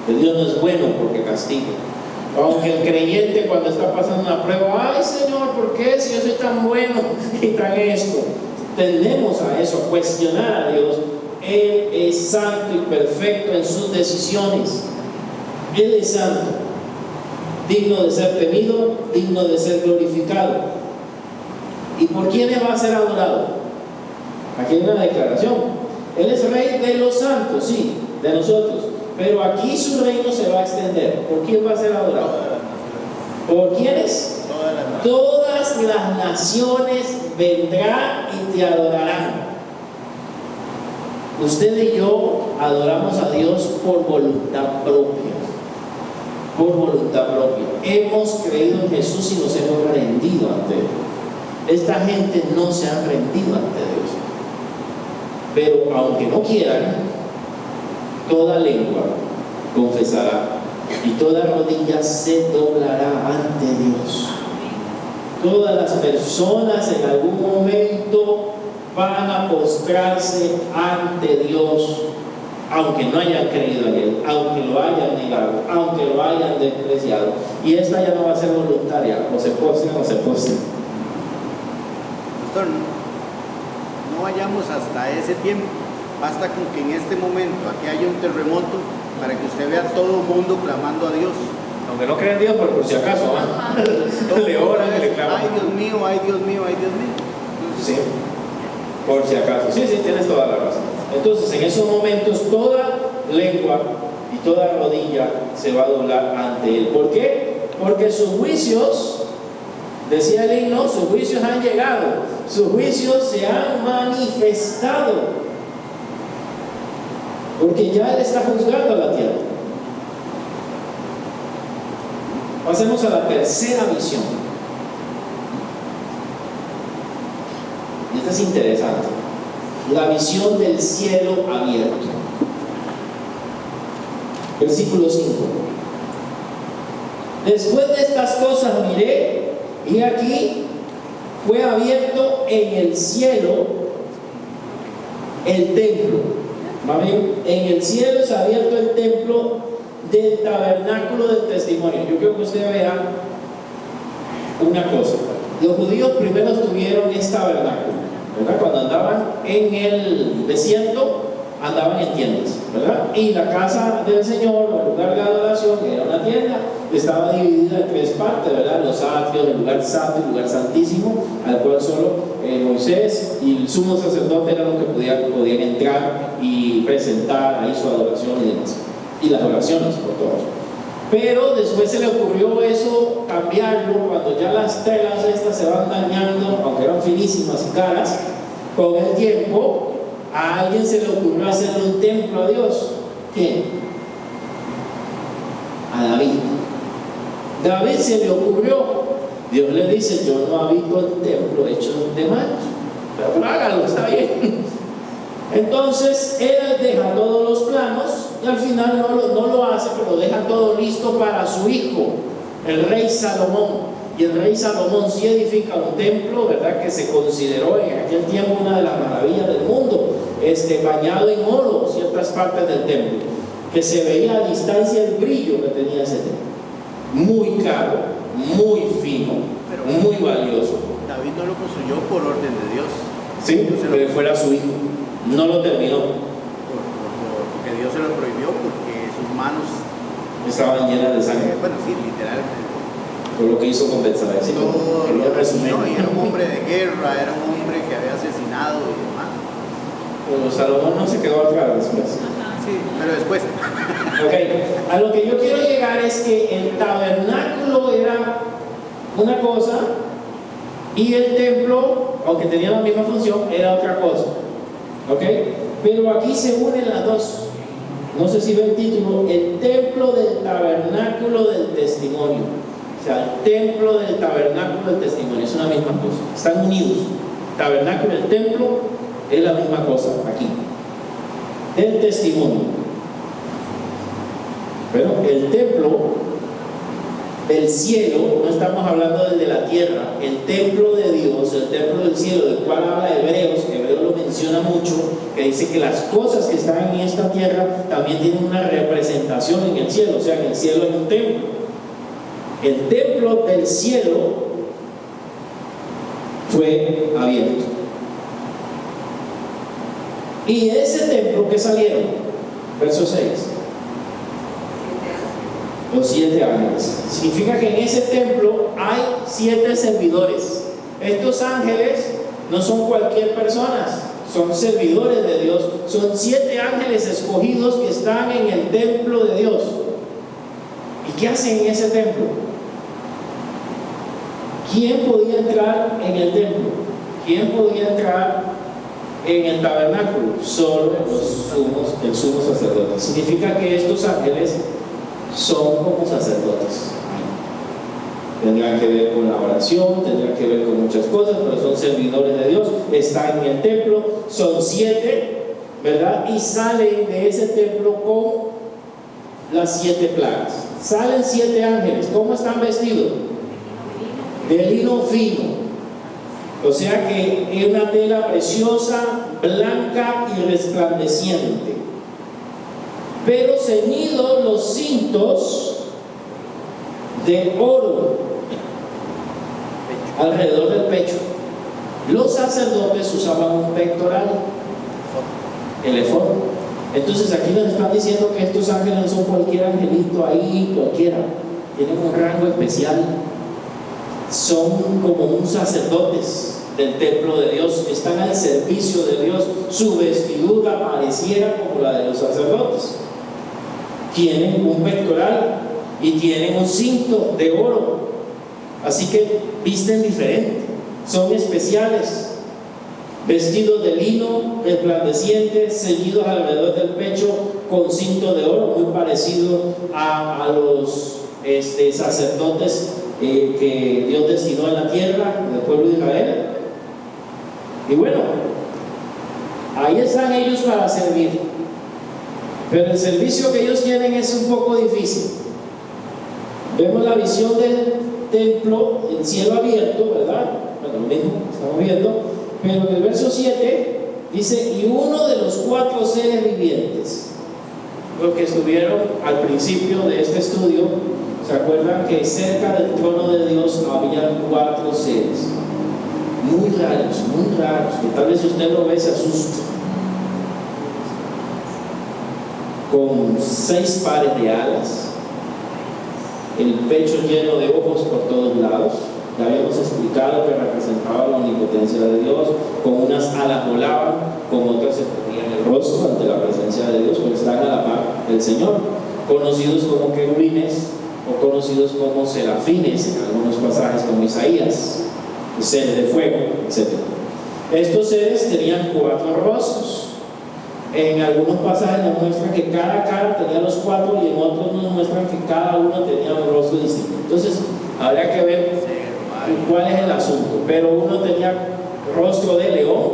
que Dios no es bueno porque castiga. Aunque el creyente cuando está pasando una prueba, ay Señor, ¿por qué si yo soy tan bueno y tan esto? Tendemos a eso, a cuestionar a Dios. Él es santo y perfecto en sus decisiones. Él es santo, digno de ser temido, digno de ser glorificado. ¿Y por quiénes va a ser adorado? Aquí hay una declaración. Él es Rey de los santos, sí, de nosotros. Pero aquí su reino se va a extender. ¿Por quién va a ser adorado? ¿Por quiénes? Todas las naciones vendrán y te adorarán. Usted y yo adoramos a Dios por voluntad propia. Por voluntad propia. Hemos creído en Jesús y nos hemos rendido ante Él. Esta gente no se ha rendido ante Dios. Pero aunque no quieran, toda lengua confesará y toda rodilla se doblará ante Dios. Todas las personas en algún momento van a postrarse ante Dios, aunque no hayan creído en Él, aunque lo hayan negado, aunque lo hayan despreciado. Y esta ya no va a ser voluntaria, o se postran o se postran. Pastor, no vayamos hasta ese tiempo. Basta con que en este momento aquí haya un terremoto para que usted vea a todo el mundo clamando a Dios. Aunque no crean en Dios, pero por si acaso, le oran y le claman. Ay Dios mío, ay Dios mío, ay Dios mío. Entonces, Sí, por si acaso. Sí, tienes toda la razón. Entonces, en esos momentos, toda lengua y toda rodilla se va a doblar ante Él. ¿Por qué? Porque sus juicios, decía el himno, sus juicios han llegado, sus juicios se han manifestado, porque ya Él está juzgando a la tierra. Pasemos a la tercera visión. Y esta es interesante. La visión del cielo abierto. Versículo 5. Después de estas cosas miré, y aquí fue abierto en el cielo el templo. ¿Va bien? En el cielo es abierto el templo del tabernáculo del testimonio. Yo quiero que usted vea una cosa. Los judíos primero tuvieron este tabernáculo, ¿verdad? Cuando andaban en el desierto, andaban en tiendas, ¿verdad? Y la casa del Señor, o el lugar de adoración, que era una tienda, estaba dividida en tres partes, ¿verdad? Los atrios, el lugar santo y el lugar santísimo, al cual solo Moisés y el sumo sacerdote eran los que podían entrar y presentar ahí su adoración y demás, y las oraciones por todos. Pero después se le ocurrió eso, cambiarlo, cuando ya las telas estas se van dañando, aunque eran finísimas y caras, con el tiempo a alguien se le ocurrió hacerle un templo a Dios. ¿Quién? A David. David se le ocurrió. Dios le dice: yo no habito el templo hecho de manos, pero hágalo, está bien. Entonces él deja todos los planos y al final no lo hace, pero deja todo listo para su hijo, el rey Salomón. Y el rey Salomón sí edifica un templo, ¿verdad?, que se consideró en aquel tiempo una de las maravillas del mundo, bañado en oro, ciertas partes del templo, que se veía a distancia el brillo que tenía ese templo. Muy caro, muy fino, muy valioso. David no lo construyó por orden de Dios. Sí, pero fuera su hijo. No lo terminó. Porque Dios se lo prohibió, porque sus manos estaban llenas de sangre. Bueno, sí, literalmente. Por lo que hizo con Betsabé. Sí, quería resumir. No, y era un hombre de guerra, era un hombre que había asesinado y demás. Pero Salomón no se quedó atrás después. Sí, pero después. Ok, a lo que yo quiero llegar es que el tabernáculo era una cosa y el templo, aunque tenía la misma función, era otra cosa. Ok, pero aquí se unen las dos. No sé si ve el título: el templo del tabernáculo del testimonio. O sea, el templo del tabernáculo del testimonio es una misma cosa, están unidos. Tabernáculo y el templo es la misma cosa aquí. El testimonio. Pero el templo del cielo, no estamos hablando del de la tierra, el templo de Dios, el templo del cielo, del cual habla Hebreos, Hebreos lo menciona mucho, que dice que las cosas que están en esta tierra también tienen una representación en el cielo, o sea, en el cielo hay un templo. El templo del cielo fue abierto. Y de ese templo que salieron, verso 6, los 7 ángeles. Significa que en ese templo hay 7 servidores. Estos ángeles no son cualquier persona, son servidores de Dios. Son 7 ángeles escogidos que están en el templo de Dios. ¿Y qué hacen en ese templo? ¿Quién podía entrar en el templo? ¿Quién podía entrar en el tabernáculo? Solo el sumo sacerdote. Significa que estos ángeles son como sacerdotes. Tendrán que ver con la oración, tendrán que ver con muchas cosas, pero son servidores de Dios, están en el templo, son 7, ¿verdad? Y salen de ese templo con las 7 plagas. Salen 7 ángeles. ¿Cómo están vestidos? De lino fino, o sea que es una tela preciosa, blanca y resplandeciente, pero ceñidos los cintos de oro alrededor del pecho. Los sacerdotes usaban un pectoral, el efod. Entonces aquí nos están diciendo que estos ángeles no son cualquier angelito ahí, cualquiera, tienen un rango especial. Son como un sacerdotes del templo de Dios, están al servicio de Dios. Su vestidura pareciera como la de los sacerdotes. tienen un pectoral y tienen un cinto de oro. Así que visten diferente, son especiales, vestidos de lino resplandeciente, ceñidos alrededor del pecho con cinto de oro, muy parecido a los sacerdotes que Dios destinó en la tierra del pueblo de Israel. Y bueno, ahí están ellos para servir, pero el servicio que ellos tienen es un poco difícil. Vemos la visión del templo, el cielo abierto, ¿verdad? Bueno, lo mismo estamos viendo, pero en el verso 7 dice: y uno de los 4 seres vivientes, los que estuvieron al principio de este estudio, ¿se acuerdan que cerca del trono de Dios había 4 seres? Muy raros, que tal vez si usted lo ve se asusta. Con 6 pares de alas, el pecho lleno de ojos por todos lados. Ya habíamos explicado que representaba la omnipotencia de Dios. Con unas alas volaban, con otras se ponían el rostro ante la presencia de Dios, porque están a la par del Señor, conocidos como querubines o conocidos como serafines en algunos pasajes, como Isaías, seres de fuego, etc. Estos seres tenían 4 rostros. En algunos pasajes nos muestran que cada cara tenía los 4 y en otros nos muestran que cada uno tenía un rostro distinto. Entonces habría que ver cuál es el asunto. Pero uno tenía rostro de león,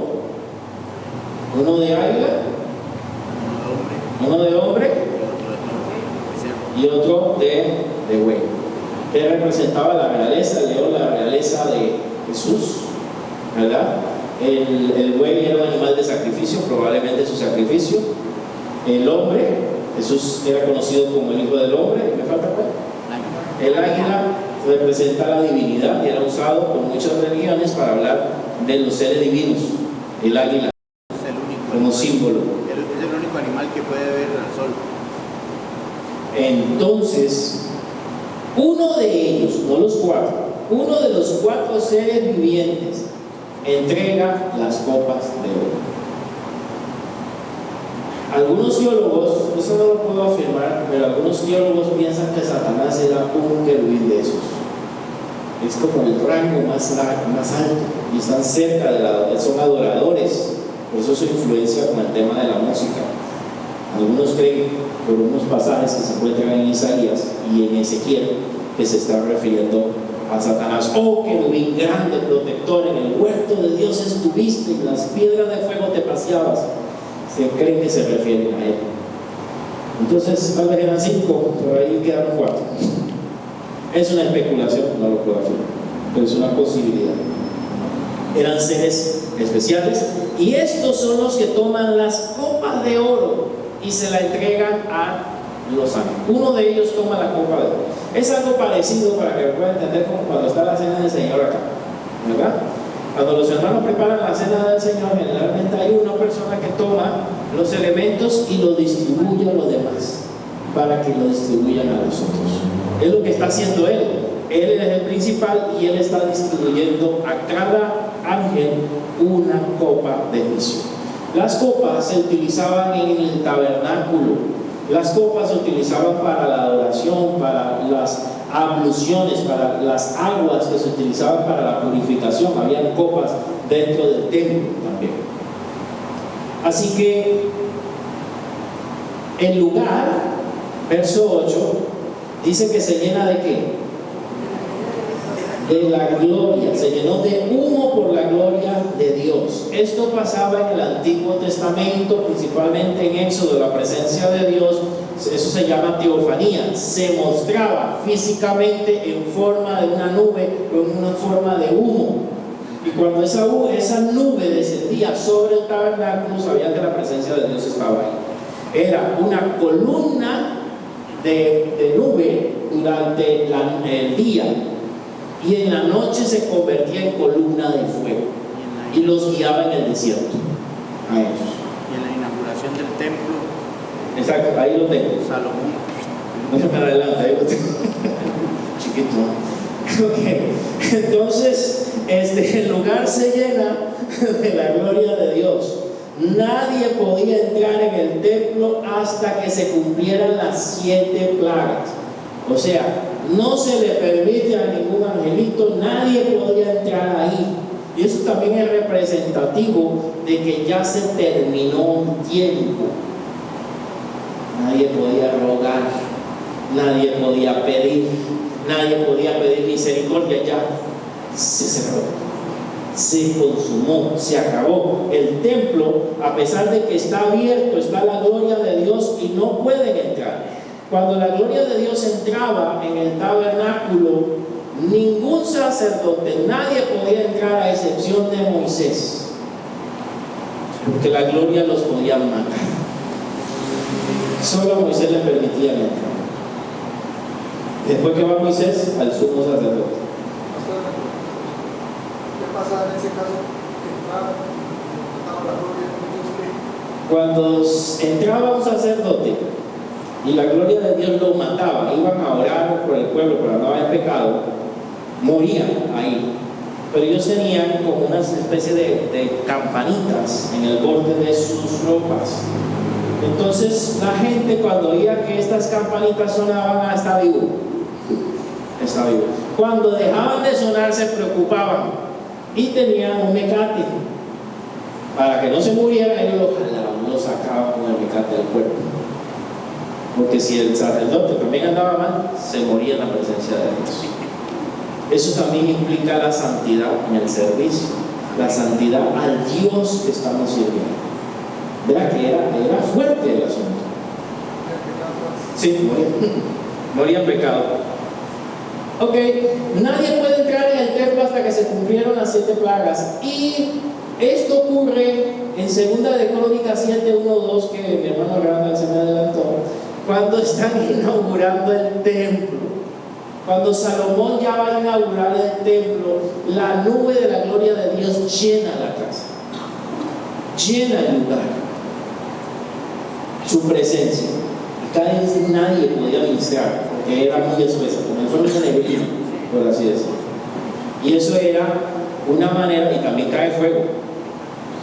uno de águila, uno de hombre y otro de buey, que representaba la realeza. El león, la realeza de Jesús, ¿verdad? El buey era un animal de sacrificio, probablemente su sacrificio. El hombre, Jesús era conocido como el Hijo del Hombre. ¿Me falta cuál? El águila representa la divinidad y era usado por muchas religiones para hablar de los seres divinos. El águila Es el único como animal, símbolo. es el único animal que puede ver al sol. Entonces, uno de ellos, no los 4, uno de los 4 seres vivientes entrega las copas de oro. Algunos teólogos, eso no lo puedo afirmar, pero algunos teólogos piensan que Satanás era un querubín de esos. Es como el rango más alto y están cerca son adoradores, por eso su influencia con el tema de la música. Algunos creen, por unos pasajes que se encuentran en Isaías y en Ezequiel, que se está refiriendo a Satanás. Oh querubín grande, protector, en el huerto de Dios estuviste, en las piedras de fuego te paseabas. Se creen que se refieren a él. Entonces tal vez eran 5, pero ahí quedaron 4. Es una especulación, no lo puedo afirmar, pero es una posibilidad. Eran seres especiales y estos son los que toman las copas de oro y se la entregan a los ángeles. Uno de ellos toma la copa de oro. Es algo parecido, para que puedan entender, como cuando está la cena del Señor acá, ¿verdad? Cuando los hermanos preparan la cena del Señor, generalmente hay una persona que toma los elementos y los distribuye a los demás, para que lo distribuyan a los otros. Es lo que está haciendo él. Él es el principal y él está distribuyendo a cada ángel una copa de juicio. Las copas se utilizaban en el tabernáculo. Las copas se utilizaban para la adoración, para las abluciones, para las aguas que se utilizaban para la purificación. Habían copas dentro del templo también. Así que el lugar, verso 8, dice que se llena de ¿qué? De la gloria, se llenó de humo por la gloria de Dios. Esto pasaba en el Antiguo Testamento, principalmente en Éxodo, la presencia de Dios. Eso se llama teofanía. Se mostraba físicamente en forma de una nube o en una forma de humo. Y cuando esa nube descendía sobre el tabernáculo, sabían que la presencia de Dios estaba ahí. Era una columna de nube durante el día, y en la noche se convertía en columna de fuego y los guiaba en el desierto a ellos. Y en la inauguración del templo, Exacto, ahí lo tengo. Salomón. No se me adelanta, ahí lo tengo. Chiquito. Okay. Entonces, el lugar se llena de la gloria de Dios. nadie podía entrar en el templo hasta que se cumplieran las 7 plagas. O sea, no se le permite a ningún angelito, nadie podía entrar ahí. Y eso también es representativo de que ya se terminó un tiempo. Nadie podía rogar, nadie podía pedir misericordia, ya se cerró, se consumó, se acabó. El templo, a pesar de que está abierto, está la gloria de Dios y no pueden entrar. Cuando la gloria de Dios entraba en el tabernáculo, ningún sacerdote, nadie podía entrar a excepción de Moisés, porque la gloria los podía matar. Solo a Moisés le permitían entrar. Después que va Moisés, al sumo sacerdote. ¿Qué pasa en ese caso? La gloria de Dios, Cuando entraba un sacerdote y la gloria de Dios lo mataba, iban a orar por el pueblo para no haber pecado, morían ahí. Pero ellos tenían como una especie de campanitas en el borde de sus ropas. Entonces la gente, cuando oía que estas campanitas sonaban, está vivo, está vivo. Cuando dejaban de sonar se preocupaban y tenían un mecate para que no se murieran. Ellos lo jalaban, lo sacaban con el mecate del cuerpo, porque si el sacerdote también andaba mal, se moría en la presencia de Dios. Eso también implica la santidad en el servicio, la santidad al Dios que estamos sirviendo. Verá que era fuerte el asunto. Sí, moría en pecado. Ok, nadie puede entrar en el templo hasta que se cumplieron las 7 plagas. Y esto ocurre en 2 de Crónicas 7, 1, 2, que mi hermano Randall se me adelantó, cuando están inaugurando el templo. Cuando Salomón ya va a inaugurar el templo, la nube de la gloria de Dios llena la casa, llena el lugar, su presencia. Acá nadie podía ministrar, porque era muy espesa, como fue un neblina, por así decirlo. Y eso era una manera, y también cae fuego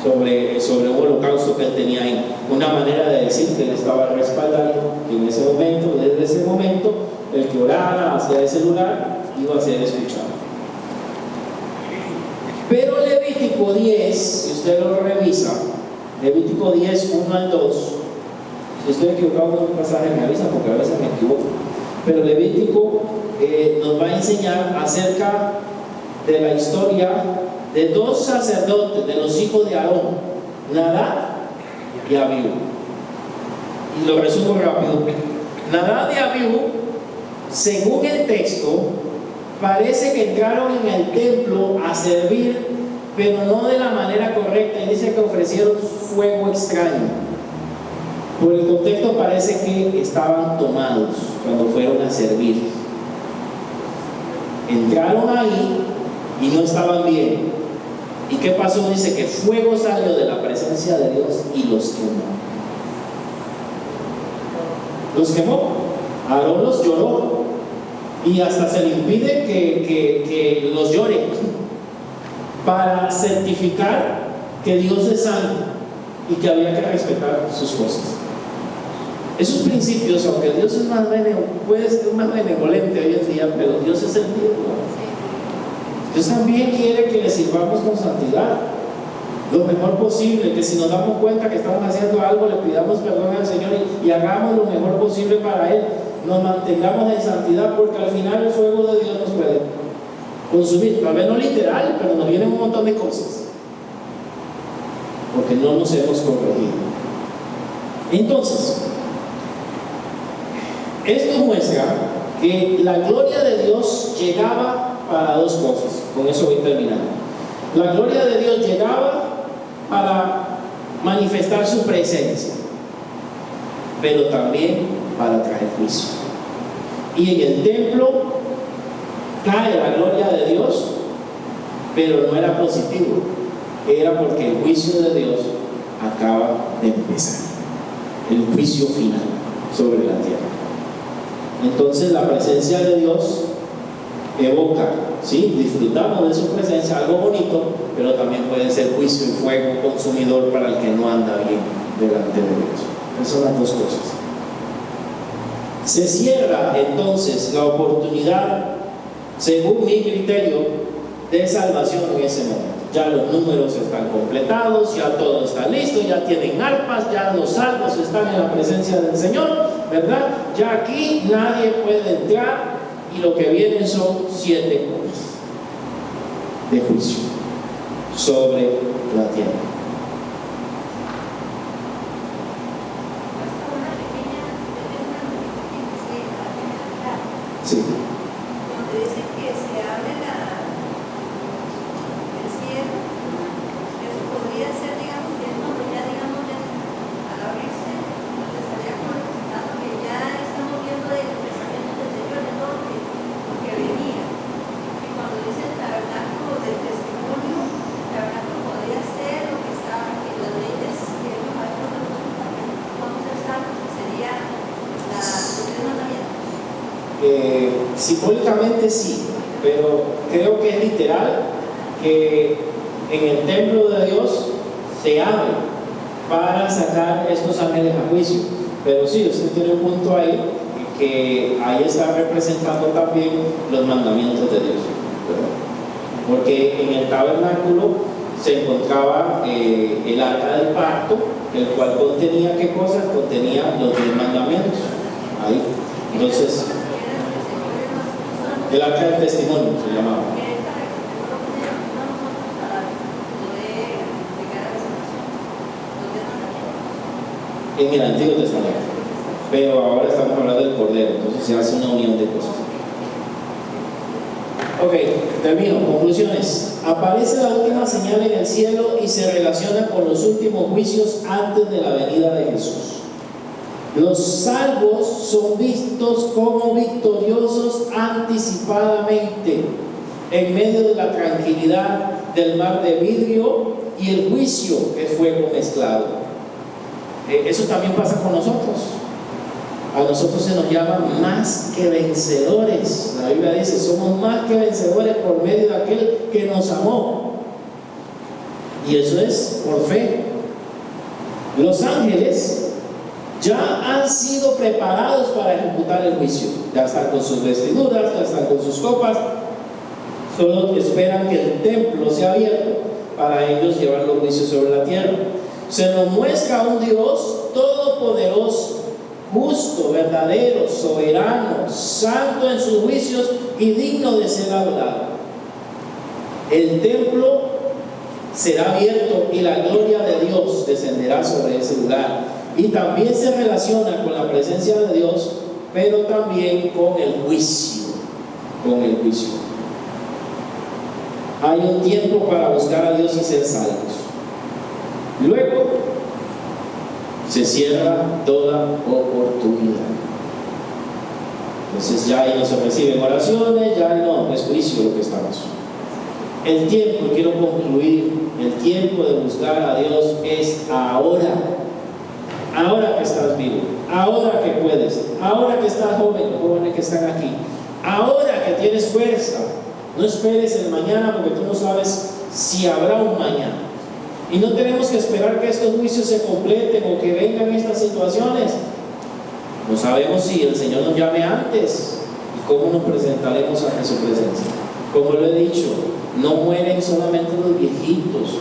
sobre un holocausto que él tenía ahí, una manera de decir que él estaba respaldando, que en ese momento, desde ese momento, el que orara hacia ese lugar iba a ser escuchado. Pero Levítico 10, si usted lo revisa, Levítico 10, 1 al 2, si estoy equivocado en un pasaje me avisa, porque a veces me equivoco, pero Levítico nos va a enseñar acerca de la historia de 2 sacerdotes, de los hijos de Aarón, Nadab y Abiú. Y lo resumo rápido. Nadab y Abiú, según el texto, parece que entraron en el templo a servir, pero no de la manera correcta. Y dice que ofrecieron fuego extraño. Por el contexto parece que estaban tomados cuando fueron a servir. Entraron ahí y no estaban bien. ¿Y qué pasó? Dice que fuego salió de la presencia de Dios y los quemó. Los quemó. Aarón los lloró y hasta se le impide que los lloren para certificar que Dios es santo y que había que respetar sus cosas. Esos principios, aunque Dios es más puede ser más benevolente hoy en día, pero Dios es el Dios. Dios también quiere que le sirvamos con santidad, lo mejor posible, que si nos damos cuenta que estamos haciendo algo, le pidamos perdón al Señor y hagamos lo mejor posible para Él, nos mantengamos en santidad, porque al final el fuego de Dios nos puede consumir, tal vez no literal, pero nos vienen un montón de cosas, porque no nos hemos corregido. Entonces, esto muestra que la gloria de Dios llegaba para 2 cosas. Con eso voy terminando. La gloria de Dios llegaba para manifestar su presencia, pero también para traer juicio. Y en el templo cae la gloria de Dios, pero no era positivo, era porque el juicio de Dios acaba de empezar, el juicio final sobre la tierra. Entonces la presencia de Dios evoca ¿sí? Disfrutamos de su presencia, algo bonito, pero también puede ser juicio y fuego consumidor para el que no anda bien delante de Dios. Esas son las dos cosas. Se cierra entonces la oportunidad, según mi criterio, de salvación en ese momento. Ya los números están completados, ya todo está listo, ya tienen arpas, ya los salvos están en la presencia del Señor, ¿verdad? Ya aquí nadie puede entrar y lo que vienen son 7 cosas de juicio sobre la tierra. Sí. Donde dice que se abre el cielo, eso podría ser, digamos, que es cuando ya, digamos, ya al abrirse, nos estaría como representando que ya estamos viendo el pensamiento del Señor de todo lo que venía. Y cuando dice el tabernáculo del testimonio, el tabernáculo podría ser lo que está en las leyes que los maestros de nosotros vamos a estar, sería los 10 mandamientos. Simbólicamente sí, pero creo que es literal que en el templo de Dios se abre para sacar estos ángeles a juicio. Pero sí, usted tiene un punto ahí, que ahí está representando también los mandamientos de Dios, ¿verdad? Porque en el tabernáculo se encontraba el arca del pacto, el cual contenía ¿qué cosas? Contenía los 10 mandamientos. Ahí. Entonces, el arca del testimonio se llamaba. En el Antiguo Testamento. Pero ahora estamos hablando del Cordero, entonces se hace una unión de cosas. Ok, termino. Conclusiones. Aparece la última señal en el cielo y se relaciona con los últimos juicios antes de la venida de Jesús. Los salvos son vistos como victoriosos anticipadamente en medio de la tranquilidad del mar de vidrio y el juicio es fuego mezclado. Eso también pasa con nosotros. A nosotros se nos llama más que vencedores. La Biblia dice, somos más que vencedores por medio de aquel que nos amó. Y eso es por fe. Los ángeles ya han sido preparados para ejecutar el juicio. Ya están con sus vestiduras, ya están con sus copas. Solo esperan que el templo sea abierto para ellos llevar los juicios sobre la tierra. Se nos muestra un Dios todopoderoso, justo, verdadero, soberano, santo en sus juicios y digno de ser adorado. El templo será abierto y la gloria de Dios descenderá sobre ese lugar. Y también se relaciona con la presencia de Dios, pero también con el juicio. Con el juicio. Hay un tiempo para buscar a Dios y ser salvos. Luego se cierra toda oportunidad. Entonces ya ahí no se reciben oraciones, ya no es juicio lo que estamos. El tiempo, quiero concluir, el tiempo de buscar a Dios es ahora. Ahora que estás vivo, ahora que puedes, ahora que estás joven, los jóvenes que están aquí, ahora que tienes fuerza. No esperes el mañana porque tú no sabes si habrá un mañana. Y no tenemos que esperar que estos juicios se completen o que vengan estas situaciones. No sabemos si el Señor nos llame antes y cómo nos presentaremos ante su presencia. Como lo he dicho, no mueren solamente los viejitos,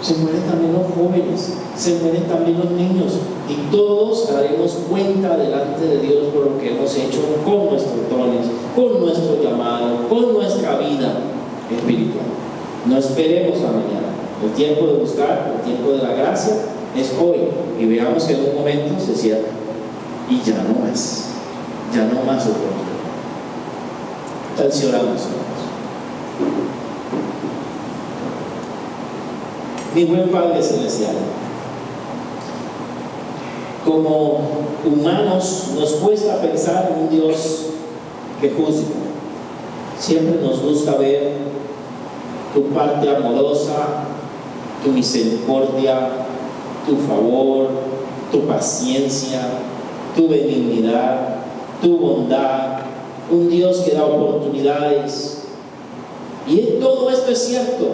se mueren también los jóvenes, se mueren también los niños, y todos daremos cuenta delante de Dios por lo que hemos hecho con nuestros dones, con nuestro llamado, con nuestra vida espiritual. No esperemos a mañana. El tiempo de buscar, el tiempo de la gracia es hoy, y veamos que en un momento se cierra y ya no más oportunidad. Tal si oramos. Mi buen Padre Celestial, como humanos nos cuesta pensar en un Dios que juzga. Siempre nos gusta ver tu parte amorosa, tu misericordia, tu favor, tu paciencia, tu benignidad, tu bondad, un Dios que da oportunidades. Y todo esto es cierto.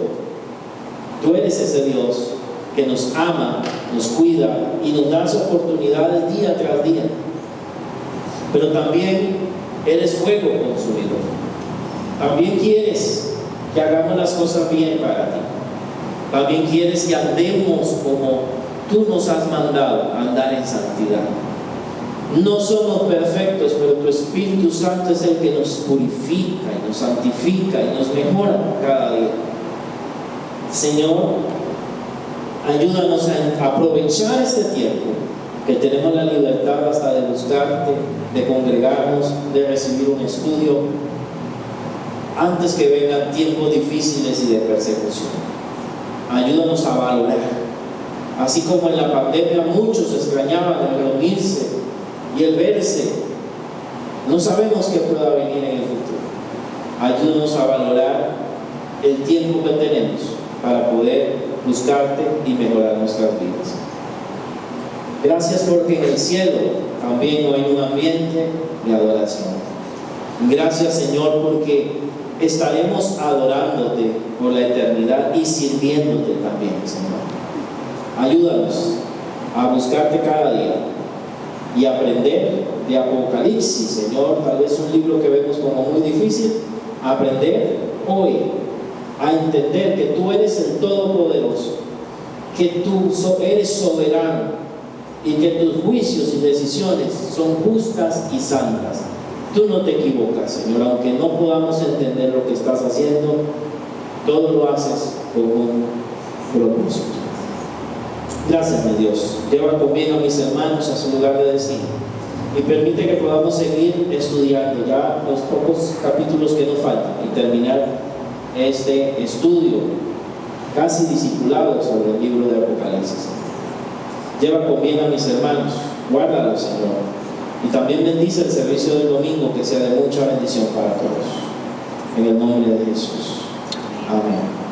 Tú eres ese Dios que nos ama, nos cuida y nos da oportunidades día tras día. Pero también eres fuego consumidor. También quieres que hagamos las cosas bien para ti. También quieres que andemos como tú nos has mandado a andar en santidad. No somos perfectos, pero tu Espíritu Santo es el que nos purifica y nos santifica y nos mejora cada día. Señor, ayúdanos a aprovechar este tiempo que tenemos la libertad hasta de buscarte, de congregarnos, de recibir un estudio, antes que vengan tiempos difíciles y de persecución. Ayúdanos a valorar. Así como en la pandemia muchos extrañaban el reunirse y el verse, no sabemos qué pueda venir en el futuro. Ayúdanos a valorar el tiempo que tenemos para poder buscarte y mejorar nuestras vidas. Gracias porque en el cielo también hay un ambiente de adoración. Gracias, Señor, porque estaremos adorándote por la eternidad y sirviéndote también, Señor. Ayúdanos a buscarte cada día y aprender de Apocalipsis, Señor, tal vez un libro que vemos como muy difícil, aprender hoy a entender que tú eres el Todopoderoso, que tú eres soberano y que tus juicios y decisiones son justas y santas. Tú no te equivocas, Señor, aunque no podamos entender lo que estás haciendo, todo lo haces con un propósito. Gracias, mi Dios. Lleva conmigo a mis hermanos a su lugar de destino y permite que podamos seguir estudiando ya los pocos capítulos que nos faltan y terminar este estudio casi discipulado sobre el libro de Apocalipsis. Lleva conmigo a mis hermanos, guárdalos, Señor, y también bendice el servicio del domingo, que sea de mucha bendición para todos. En el nombre de Jesús. Amén.